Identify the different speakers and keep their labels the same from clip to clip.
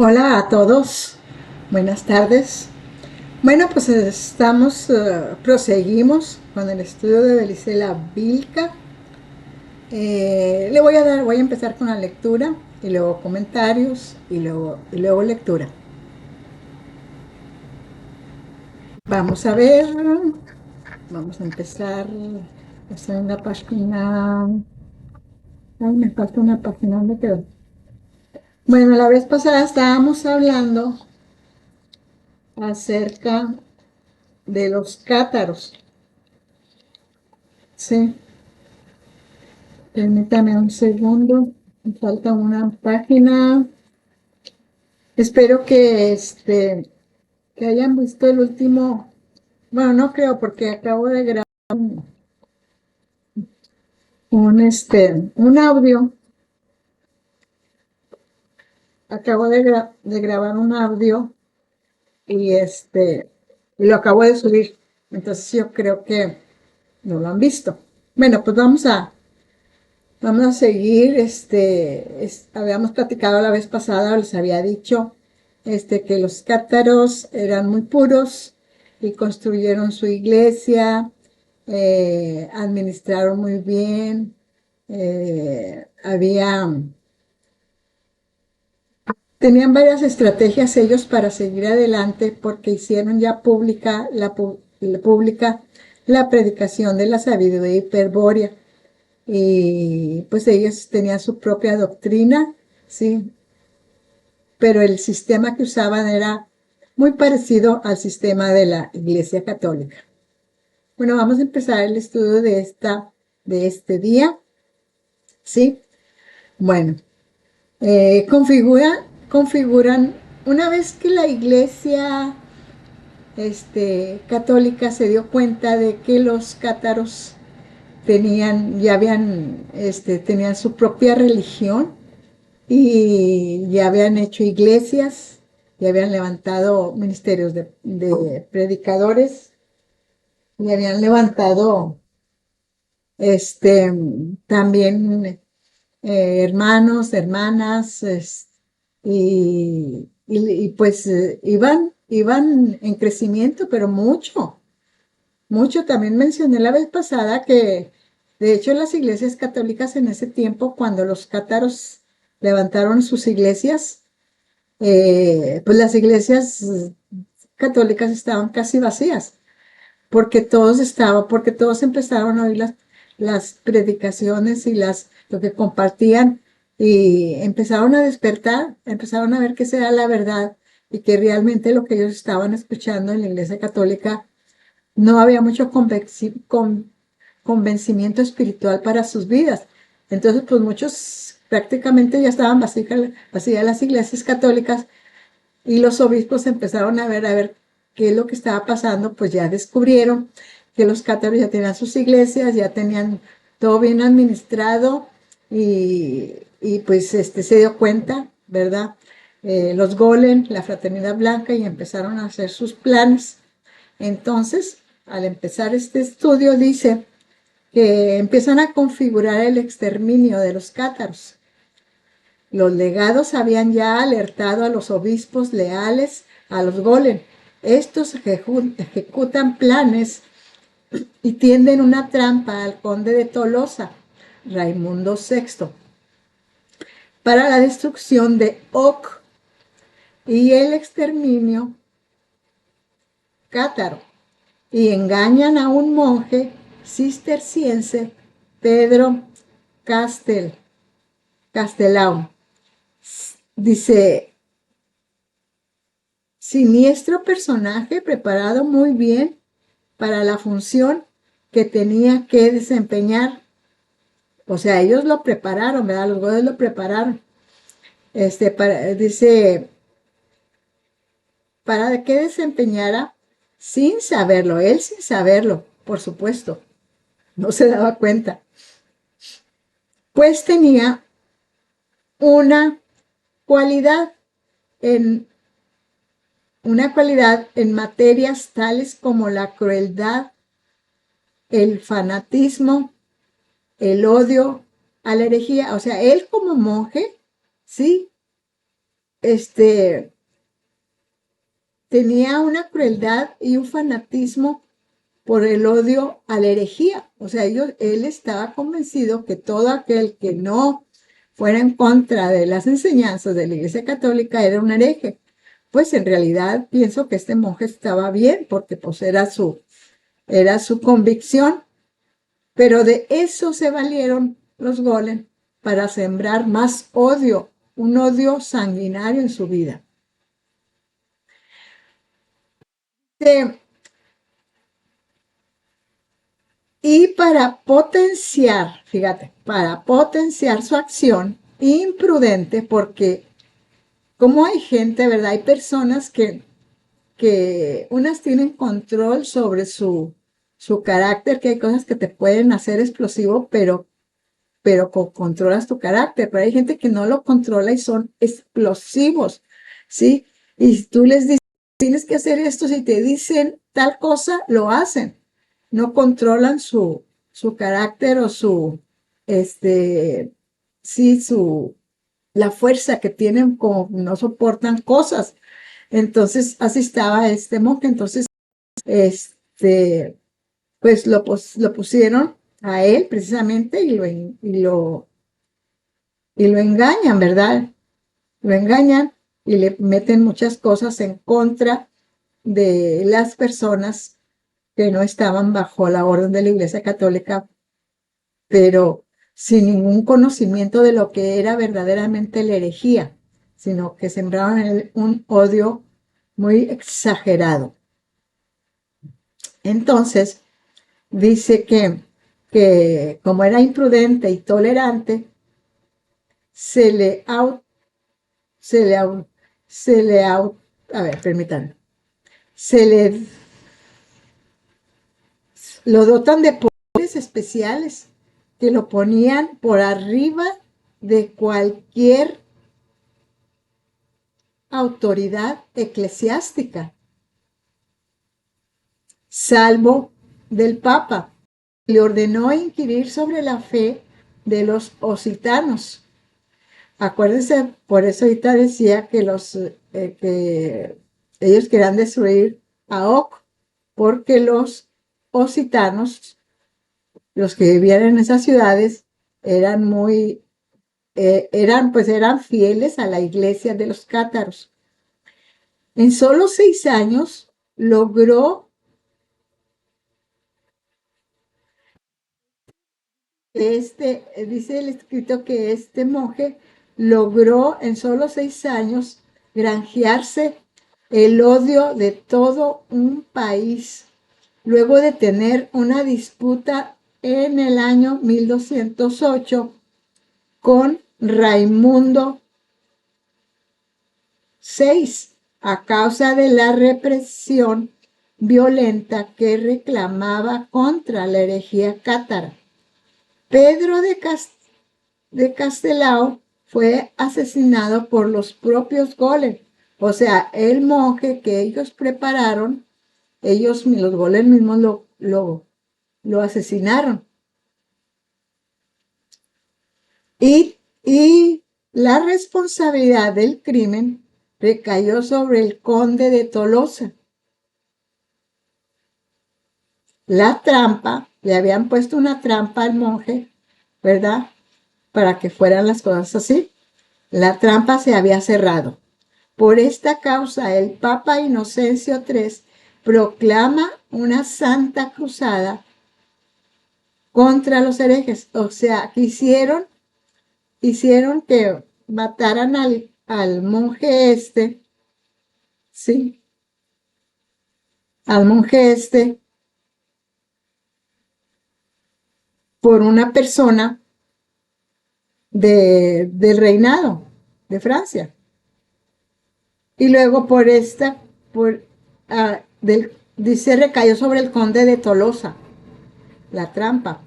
Speaker 1: Hola a todos, buenas tardes. Bueno, pues proseguimos con el estudio de Belisela Vilca. Voy a empezar con la lectura y luego comentarios y luego lectura. Vamos a ver, vamos a empezar. Estoy en la página. Ay, me falta una página, ¿dónde quedó? Bueno, la vez pasada estábamos hablando acerca de los cátaros, ¿sí? Permítame un segundo. Me falta una página. Espero que hayan visto el último. Bueno, no creo porque acabo de grabar un audio. Acabo de grabar un audio y y lo acabo de subir. Entonces yo creo que no lo han visto. Bueno, pues vamos a seguir. Habíamos platicado la vez pasada, les había dicho que los cátaros eran muy puros y construyeron su iglesia, administraron muy bien, tenían varias estrategias ellos para seguir adelante porque hicieron ya pública la predicación de la sabiduría hiperbórea. Y pues ellos tenían su propia doctrina, sí, pero el sistema que usaban era muy parecido al sistema de la Iglesia Católica. Bueno, vamos a empezar el estudio de este día, ¿sí? Bueno, configuran, una vez que la Iglesia católica se dio cuenta de que los cátaros tenían su propia religión, y ya habían hecho iglesias, ya habían levantado ministerios de predicadores, y habían levantado este, también hermanos, hermanas, pues iban en crecimiento, pero mucho, mucho. También mencioné la vez pasada que, de hecho, las iglesias católicas en ese tiempo, cuando los cátaros levantaron sus iglesias, pues las iglesias católicas estaban casi vacías, porque todos empezaron a oír las predicaciones y lo que compartían, y empezaron a despertar, empezaron a ver que esa era la verdad y que realmente lo que ellos estaban escuchando en la iglesia católica no había mucho convencimiento espiritual para sus vidas. Entonces, pues muchos prácticamente ya estaban vacías las iglesias católicas, y los obispos empezaron a ver qué es lo que estaba pasando. Pues ya descubrieron que los cátaros ya tenían sus iglesias, ya tenían todo bien administrado, y pues se dio cuenta, ¿verdad? Los Golem, la Fraternidad Blanca, y empezaron a hacer sus planes. Entonces, al empezar este estudio, dice que empiezan a configurar el exterminio de los cátaros. Los legados habían ya alertado a los obispos leales a los Golem. Estos ejecutan planes y tienden una trampa al conde de Tolosa, Raimundo VI, para la destrucción de Oc y el exterminio cátaro, y engañan a un monje cisterciense, Pedro Castelao. Dice: siniestro personaje preparado muy bien para la función que tenía que desempeñar. O sea, ellos lo prepararon, ¿verdad? Los godos lo prepararon. Dice, para que desempeñara sin saberlo, él sin saberlo, por supuesto, no se daba cuenta. Pues tenía una cualidad en materias tales como la crueldad, el fanatismo, el odio a la herejía. O sea, él como monje, sí, este, tenía una crueldad y un fanatismo por el odio a la herejía. O sea, él estaba convencido que todo aquel que no fuera en contra de las enseñanzas de la Iglesia Católica era un hereje. Pues en realidad pienso que este monje estaba bien, porque pues era su convicción, pero de eso se valieron los golem para sembrar más odio, un odio sanguinario en su vida. Y para potenciar, fíjate, para potenciar su acción imprudente, porque como hay gente, ¿verdad? Hay personas que unas tienen control sobre su carácter, que hay cosas que te pueden hacer explosivo, pero controlas tu carácter. Pero hay gente que no lo controla y son explosivos, ¿sí? Y tú les dices, tienes que hacer esto, si te dicen tal cosa, lo hacen. No controlan su carácter o sí, la fuerza que tienen, como no soportan cosas. Entonces, así estaba este monje. Entonces, este, pues lo pusieron a él precisamente y lo engañan, ¿verdad? Lo engañan y le meten muchas cosas en contra de las personas que no estaban bajo la orden de la Iglesia Católica, pero sin ningún conocimiento de lo que era verdaderamente la herejía, sino que sembraron en él un odio muy exagerado. Entonces, dice que como era imprudente y tolerante, se le se le se le a ver, permítanme, se le lo dotan de poderes especiales que lo ponían por arriba de cualquier autoridad eclesiástica, salvo del Papa. Le ordenó inquirir sobre la fe de los occitanos. Acuérdense, por eso ahorita decía que que ellos querían destruir a Oc, porque los occitanos, los que vivían en esas ciudades, eran eran fieles a la iglesia de los cátaros. En solo 6 años logró dice el escrito que este monje logró en solo 6 años granjearse el odio de todo un país, luego de tener una disputa en el año 1208 con Raimundo VI a causa de la represión violenta que reclamaba contra la herejía cátara. Pedro de Castelao fue asesinado por los propios golem, o sea, el monje que ellos prepararon, los golem mismos lo asesinaron. Y la responsabilidad del crimen recayó sobre el conde de Tolosa. La trampa, le habían puesto una trampa al monje, ¿verdad? Para que fueran las cosas así. La trampa se había cerrado. Por esta causa, el Papa Inocencio III proclama una santa cruzada contra los herejes. O sea, hicieron que mataran al monje ¿sí? Al monje por una persona del reinado de Francia. Y luego dice, recayó sobre el conde de Tolosa la trampa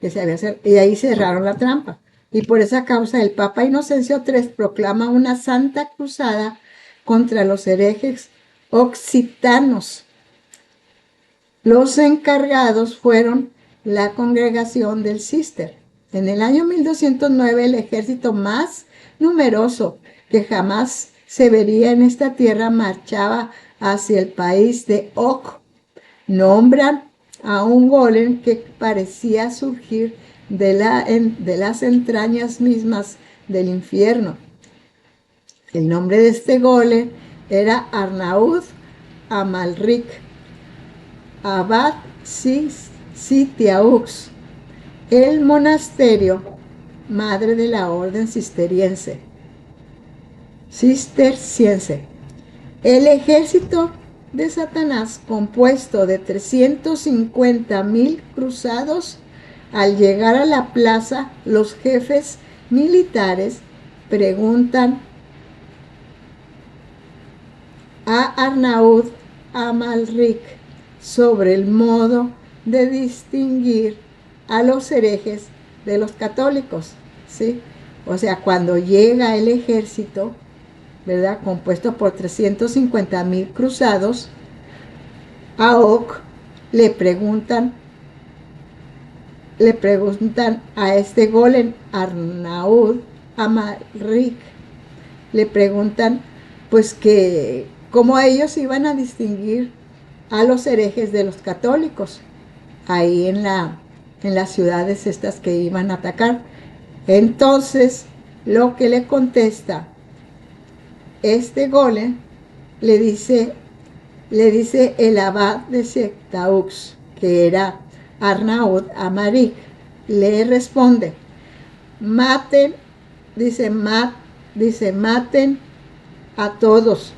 Speaker 1: que se había cerrado, y ahí cerraron la trampa. Y por esa causa el Papa Inocencio III proclama una santa cruzada contra los herejes occitanos. Los encargados fueron la congregación del Cister. En el año 1209 el ejército más numeroso que jamás se vería en esta tierra marchaba hacia el país de Og. Nombran a un golem que parecía surgir de las entrañas mismas del infierno. El nombre de este golem era Arnaud Amalric Abad Sitiaux, el monasterio madre de la orden cisterciense. El ejército de Satanás, compuesto de 350,000 cruzados, al llegar a la plaza, los jefes militares preguntan a Arnaud Amalric sobre el modo de distinguir a los herejes de los católicos, ¿sí? O sea, cuando llega el ejército, ¿verdad?, compuesto por 350,000 cruzados, a Og le preguntan a este golem Arnaud Amalric, le preguntan pues que cómo ellos iban a distinguir a los herejes de los católicos ahí en las ciudades estas que iban a atacar. Entonces lo que le contesta este golem, le dice el abad de Setiaux, que era Arnaud Amalric, le responde: maten, maten a todos,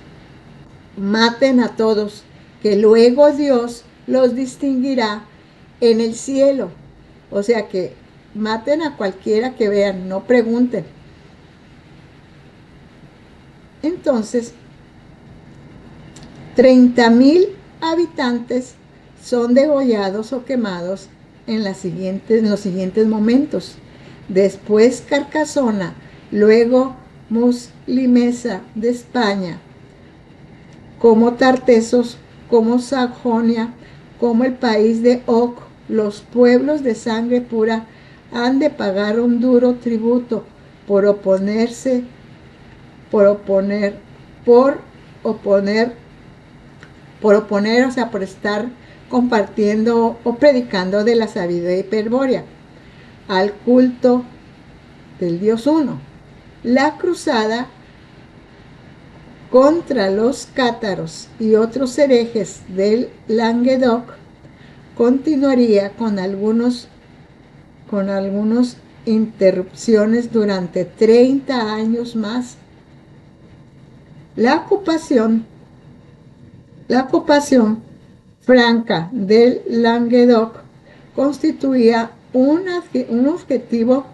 Speaker 1: que luego Dios los distinguirá en el cielo. O sea que maten a cualquiera que vean, no pregunten. Entonces, 30,000 habitantes son degollados o quemados en los siguientes momentos. Después Carcasona, luego Muslimesa de España, como Tartesos, como Sajonia, como el país de Og, los pueblos de sangre pura han de pagar un duro tributo por oponer, o sea, por estar compartiendo o predicando de la sabiduría hiperbórea al culto del Dios Uno. La cruzada contra los cátaros y otros herejes del Languedoc continuaría con algunas interrupciones durante 30 años más. La ocupación franca del Languedoc constituía un objetivo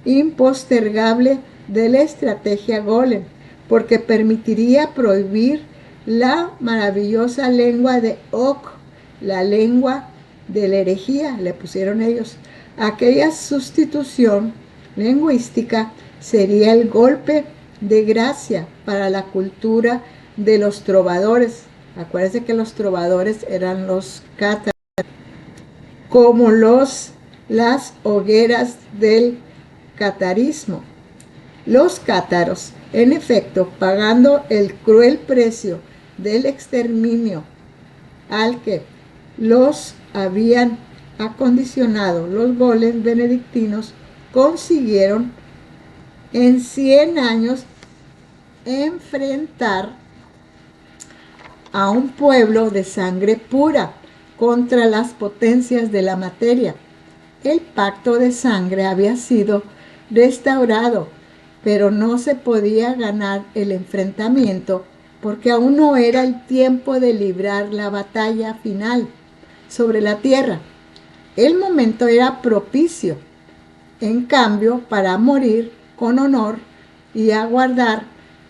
Speaker 1: impostergable de la estrategia golem, porque permitiría prohibir la maravillosa lengua de Og, la lengua de la herejía, le pusieron ellos. Aquella sustitución lingüística sería el golpe de gracia para la cultura de los trovadores. Acuérdense que los trovadores eran los cátaros, como las hogueras del catarismo. Los cátaros, en efecto, pagando el cruel precio del exterminio al que los habían acondicionado los golems benedictinos, consiguieron en 100 años enfrentar a un pueblo de sangre pura contra las potencias de la materia. El pacto de sangre había sido restaurado, pero no se podía ganar el enfrentamiento porque aún no era el tiempo de librar la batalla final sobre la tierra. El momento era propicio, en cambio, para morir con honor y aguardar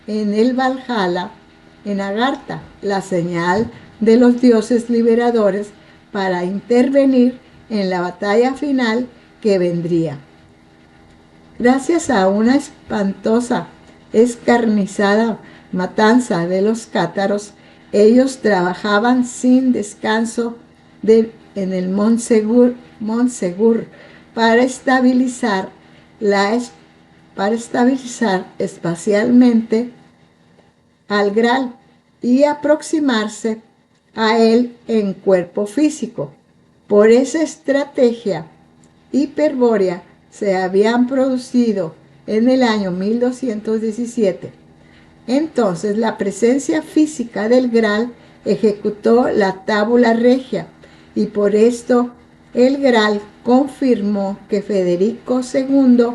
Speaker 1: en el Valhalla, en Agartha, la señal de los dioses liberadores para intervenir en la batalla final que vendría. Gracias a una espantosa, escarnizada matanza de los cátaros, ellos trabajaban sin descanso en el Montsegur para estabilizar espacialmente al Graal y aproximarse a él en cuerpo físico. Por esa estrategia hiperbórea se habían producido en el año 1217. Entonces la presencia física del Graal ejecutó la tábula regia y por esto el Graal confirmó que Federico II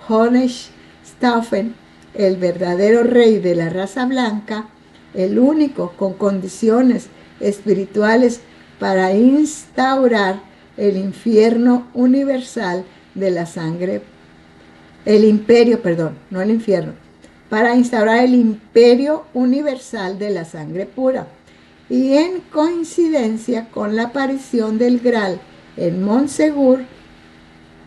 Speaker 1: Hohenstaufen, el verdadero rey de la raza blanca, el único con condiciones espirituales para instaurar el infierno universal de la sangre, el imperio, perdón, no el infierno, para instaurar el imperio universal de la sangre pura. Y en coincidencia con la aparición del Graal en Montsegur,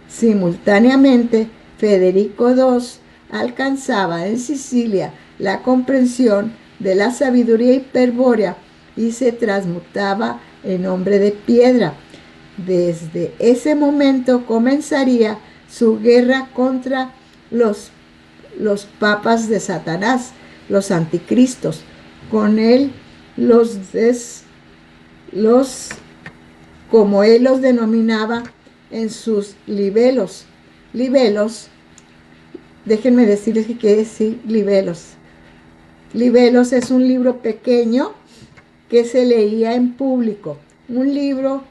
Speaker 1: simultáneamente Federico II alcanzaba en Sicilia la comprensión de la sabiduría hiperbórea y se transmutaba en hombre de piedra. Desde ese momento comenzaría su guerra contra los papas de Satanás, los anticristos. Con él como él los denominaba en sus libelos. Libelos, déjenme decirles que es libelos. Libelos es un libro pequeño que se leía en público, un libro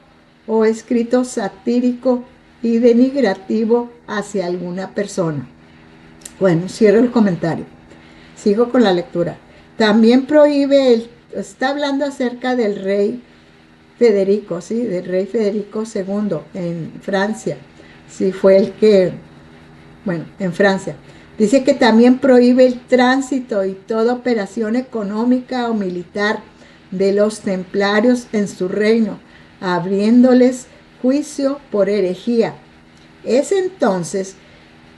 Speaker 1: o escrito satírico y denigrativo hacia alguna persona. Bueno, cierro el comentario. Sigo con la lectura. También prohíbe, está hablando acerca del rey Federico, ¿sí? Del rey Federico II en Francia. Sí, fue el que, bueno, en Francia. Dice que también prohíbe el tránsito y toda operación económica o militar de los templarios en su reino, abriéndoles juicio por herejía. Es entonces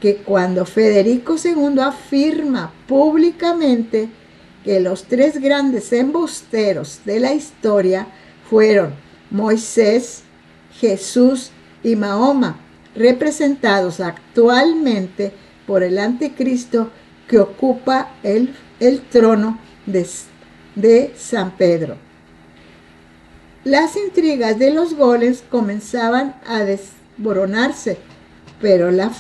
Speaker 1: que cuando Federico II afirma públicamente que los tres grandes embusteros de la historia fueron Moisés, Jesús y Mahoma, representados actualmente por el anticristo que ocupa el trono de San Pedro. Las intrigas de los golems comenzaban a desmoronarse, pero la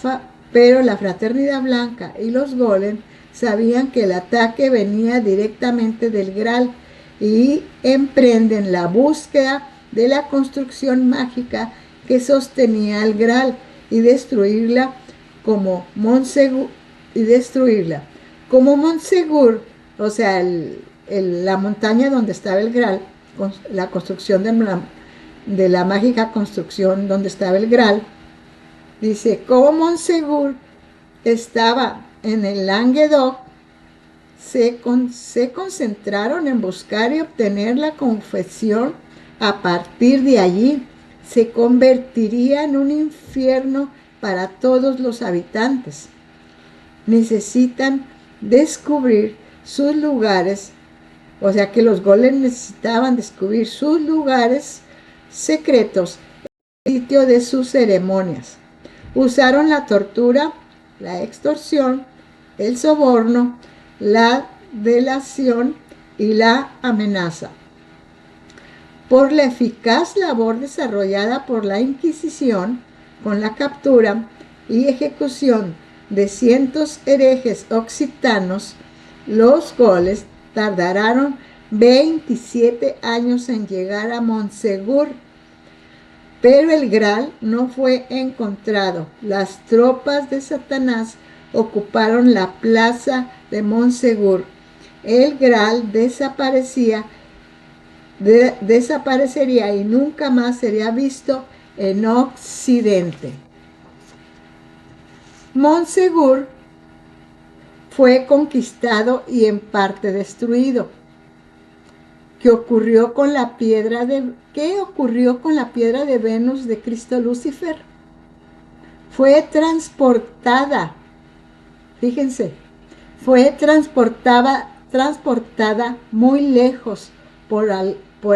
Speaker 1: fraternidad blanca y los golems sabían que el ataque venía directamente del Graal y emprenden la búsqueda de la construcción mágica que sostenía al Graal y destruirla como Montsegur, o sea, la montaña donde estaba el Graal, la construcción de la mágica construcción donde estaba el Graal. Dice, como Montsegur estaba en el Languedoc, se concentraron en buscar y obtener la confesión. A partir de allí se convertiría en un infierno para todos los habitantes. Necesitan descubrir sus lugares, o sea que los golems necesitaban descubrir sus lugares secretos, el sitio de sus ceremonias. Usaron la tortura, la extorsión, el soborno, la delación y la amenaza. Por la eficaz labor desarrollada por la Inquisición, con la captura y ejecución de cientos herejes occitanos, los goles tardaron 27 años en llegar a Montsegur, pero el Graal no fue encontrado. Las tropas de Satanás ocuparon la plaza de Montsegur. El Graal desaparecería y nunca más sería visto en Occidente. Montsegur fue conquistado y en parte destruido. ¿Qué ocurrió con la piedra de Venus de Cristo Lucifer? Fue transportada, fíjense, fue transportada muy lejos por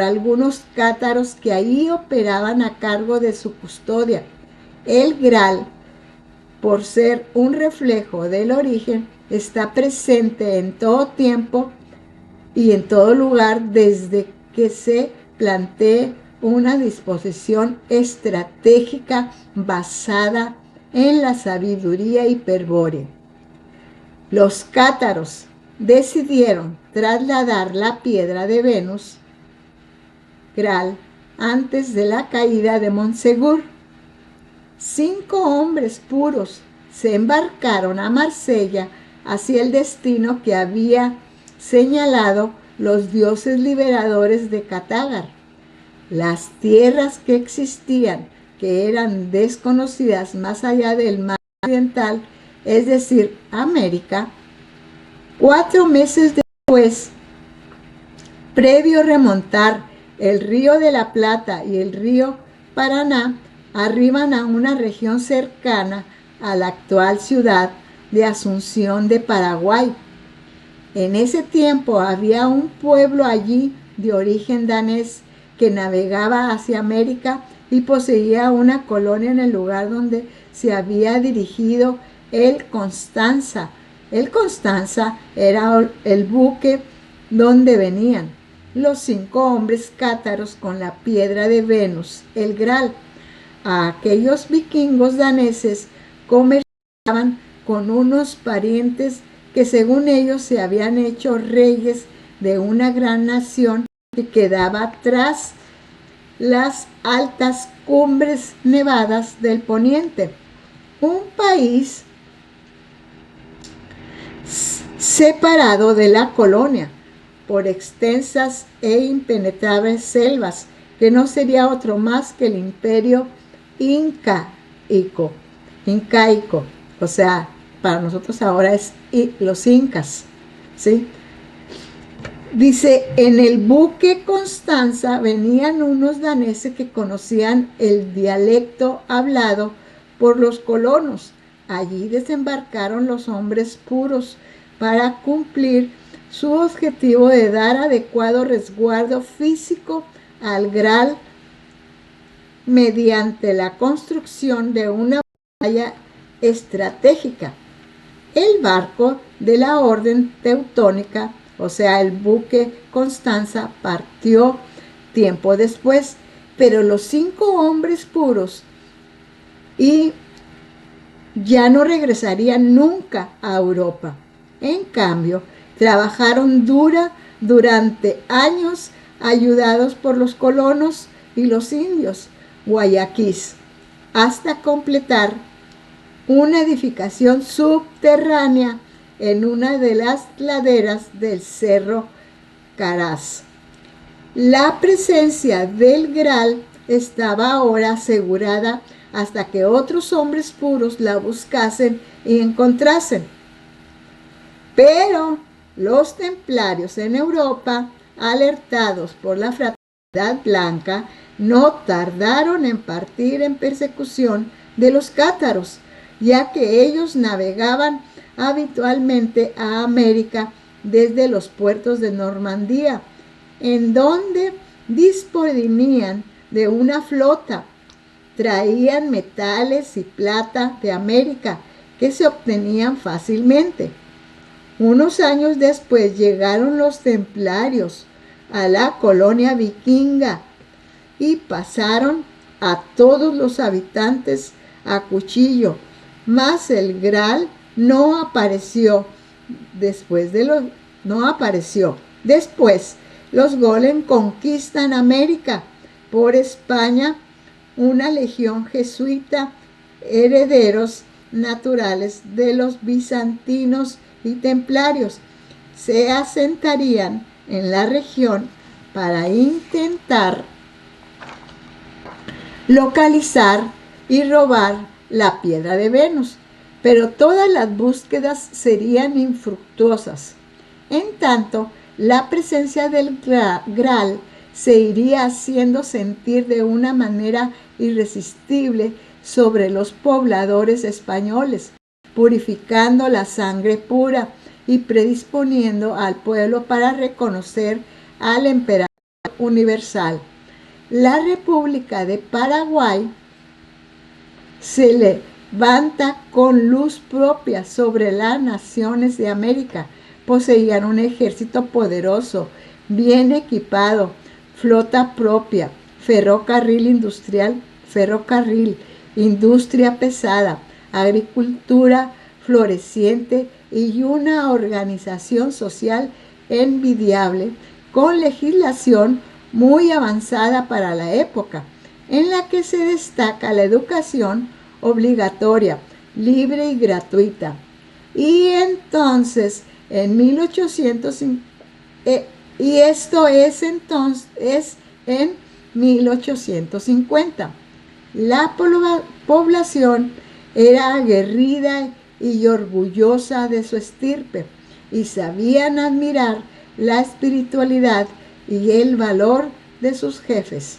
Speaker 1: algunos cátaros que ahí operaban a cargo de su custodia. El Graal, por ser un reflejo del origen, está presente en todo tiempo y en todo lugar desde que se plantee una disposición estratégica basada en la sabiduría hiperbórea. Los cátaros decidieron trasladar la piedra de Venus, Graal, antes de la caída de Montsegur. 5 hombres puros se embarcaron a Marsella hacia el destino que había señalado los dioses liberadores de Catágar. Las tierras que existían, que eran desconocidas más allá del mar occidental, es decir, América. 4 meses después, previo remontar el río de la Plata y el río Paraná, arriban a una región cercana a la actual ciudad de Asunción de Paraguay. En ese tiempo había un pueblo allí de origen danés que navegaba hacia América y poseía una colonia en el lugar donde se había dirigido el Constanza. El Constanza era el buque donde venían los 5 hombres cátaros con la piedra de Venus, el Graal. A aquellos vikingos daneses comerciaban con unos parientes que según ellos se habían hecho reyes de una gran nación que quedaba tras las altas cumbres nevadas del poniente, un país separado de la colonia por extensas e impenetrables selvas, que no sería otro más que el imperio incaico, o sea, para nosotros ahora es los incas, ¿sí? Dice, en el buque Constanza venían unos daneses que conocían el dialecto hablado por los colonos. Allí desembarcaron los hombres puros para cumplir su objetivo de dar adecuado resguardo físico al Graal mediante la construcción de una muralla estratégica. El barco de la orden teutónica, o sea, el buque Constanza, partió tiempo después, pero los 5 hombres puros y ya no regresarían nunca a Europa. En cambio, trabajaron durante años ayudados por los colonos y los indios guayaquís hasta completar una edificación subterránea en una de las laderas del Cerro Caraz. La presencia del Graal estaba ahora asegurada hasta que otros hombres puros la buscasen y encontrasen. Pero los templarios en Europa, alertados por la fraternidad blanca, no tardaron en partir en persecución de los cátaros, ya que ellos navegaban habitualmente a América desde los puertos de Normandía, en donde disponían de una flota. Traían metales y plata de América que se obtenían fácilmente. Unos años después llegaron los templarios a la colonia vikinga y pasaron a todos los habitantes a cuchillo, mas el Graal no apareció. Después, los golem conquistan América. Por España, una legión jesuita, herederos naturales de los bizantinos y templarios, se asentarían en la región para intentar localizar y robar la piedra de Venus, pero todas las búsquedas serían infructuosas. En tanto, la presencia del Graal se iría haciendo sentir de una manera irresistible sobre los pobladores españoles, purificando la sangre pura y predisponiendo al pueblo para reconocer al emperador universal. La República de Paraguay se levanta con luz propia sobre las naciones de América, poseían un ejército poderoso, bien equipado, flota propia, ferrocarril, industria pesada, agricultura floreciente y una organización social envidiable, con legislación muy avanzada para la época, en la que se destaca la educación obligatoria, libre y gratuita. Y entonces, en 1850, y esto es entonces en 1850. La población era aguerrida y orgullosa de su estirpe y sabían admirar la espiritualidad y el valor de sus jefes.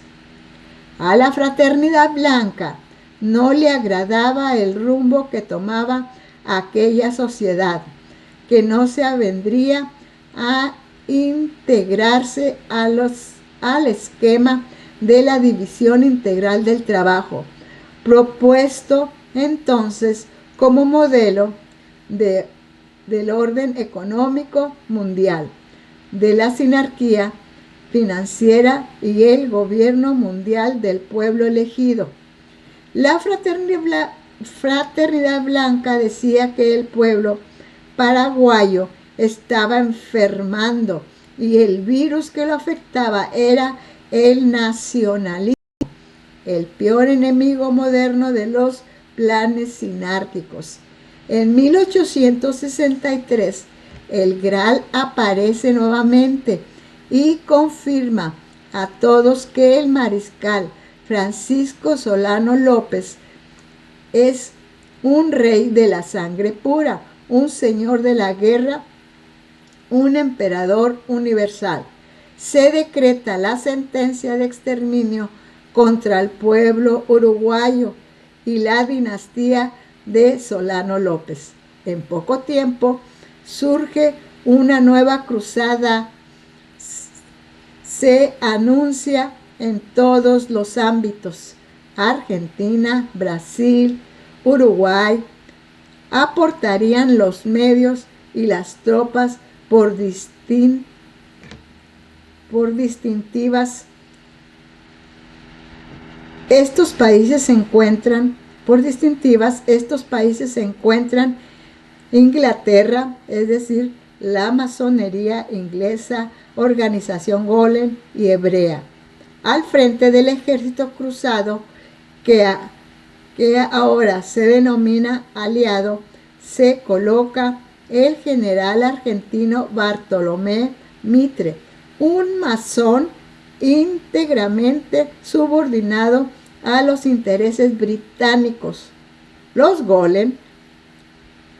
Speaker 1: A la fraternidad blanca no le agradaba el rumbo que tomaba aquella sociedad, que no se avendría a integrarse al esquema de la división integral del trabajo, propuesto entonces como modelo del orden económico mundial, de la sinarquía financiera y el gobierno mundial del pueblo elegido. La fraternidad blanca decía que el pueblo paraguayo estaba enfermando y el virus que lo afectaba era el nacionalismo, el peor enemigo moderno de los planes sinárquicos. En 1863, el Gral aparece nuevamente y confirma a todos que el mariscal Francisco Solano López es un rey de la sangre pura, un señor de la guerra, un emperador universal. Se decreta la sentencia de exterminio contra el pueblo uruguayo y la dinastía de Solano López. En poco tiempo surge una nueva cruzada. Se anuncia en todos los ámbitos. Argentina, Brasil, Uruguay aportarían los medios y las tropas por distintivas. Estos países se encuentran Inglaterra, es decir, la masonería inglesa, organización Golem y hebrea, al frente del ejército cruzado que ahora se denomina aliado. Se coloca el general argentino Bartolomé Mitre, un masón íntegramente subordinado a los intereses británicos. Los Golem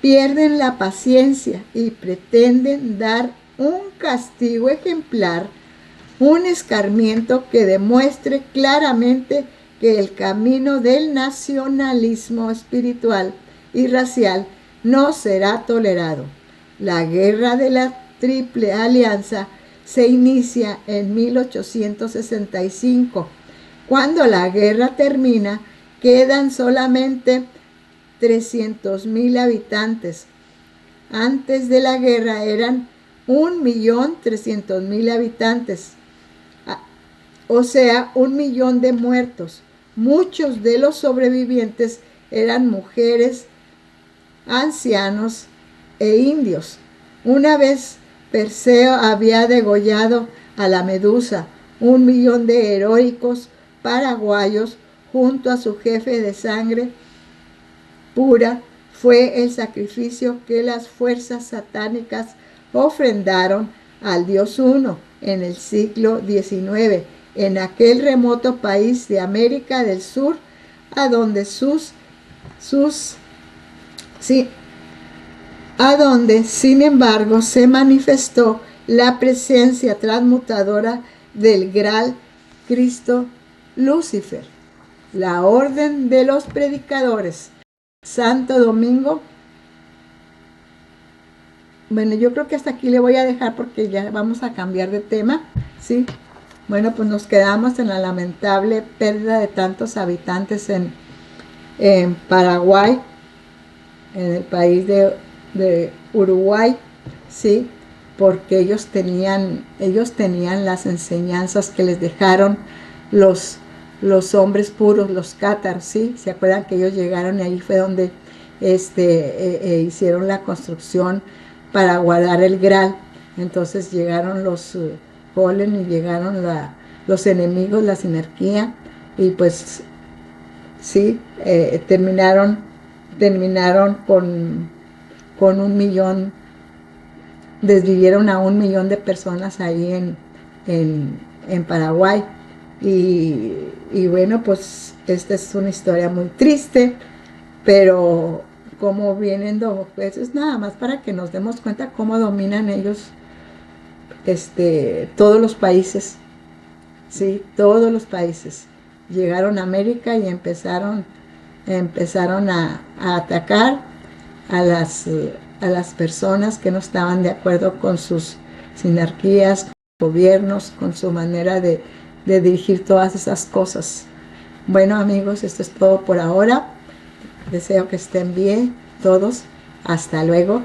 Speaker 1: pierden la paciencia y pretenden dar un castigo ejemplar, un escarmiento que demuestre claramente que el camino del nacionalismo espiritual y racial no será tolerado. La guerra de la Triple Alianza se inicia en 1865. Cuando la guerra termina, quedan solamente 300,000 habitantes. Antes de la guerra eran 1.300.000 habitantes, o sea, 1.000.000 de muertos. Muchos de los sobrevivientes eran mujeres, ancianos e indios. Una vez Perseo había degollado a la Medusa, 1.000.000 de heroicos paraguayos junto a su jefe de sangre pura. Fue el sacrificio que las fuerzas satánicas ofrendaron al Dios Uno en el siglo XIX, en aquel remoto país de América del Sur, a donde sin embargo se manifestó la presencia transmutadora del Gral Cristo Lucifer. La orden de los predicadores. Santo Domingo. Bueno, yo creo que hasta aquí le voy a dejar porque ya vamos a cambiar de tema, ¿sí? Bueno, pues nos quedamos en la lamentable pérdida de tantos habitantes en Paraguay, en el país de Uruguay, ¿sí? porque ellos tenían las enseñanzas que les dejaron los, los hombres puros, los cátaros, ¿sí? ¿Se acuerdan que ellos llegaron y ahí fue donde hicieron la construcción para guardar el Graal? Entonces llegaron los Golem y llegaron los enemigos, la sinergia, y pues sí, terminaron con 1 millón, desvivieron a 1 millón de personas ahí en Paraguay. Y bueno, pues esta es una historia muy triste, pero como vienen, pues es nada más para que nos demos cuenta cómo dominan ellos todos los países, sí, todos los países. Llegaron a América y empezaron a atacar a las personas que no estaban de acuerdo con sus sinarquías, gobiernos, con su manera de dirigir todas esas cosas. Bueno, amigos, esto es todo por ahora. Deseo que estén bien todos. Hasta luego.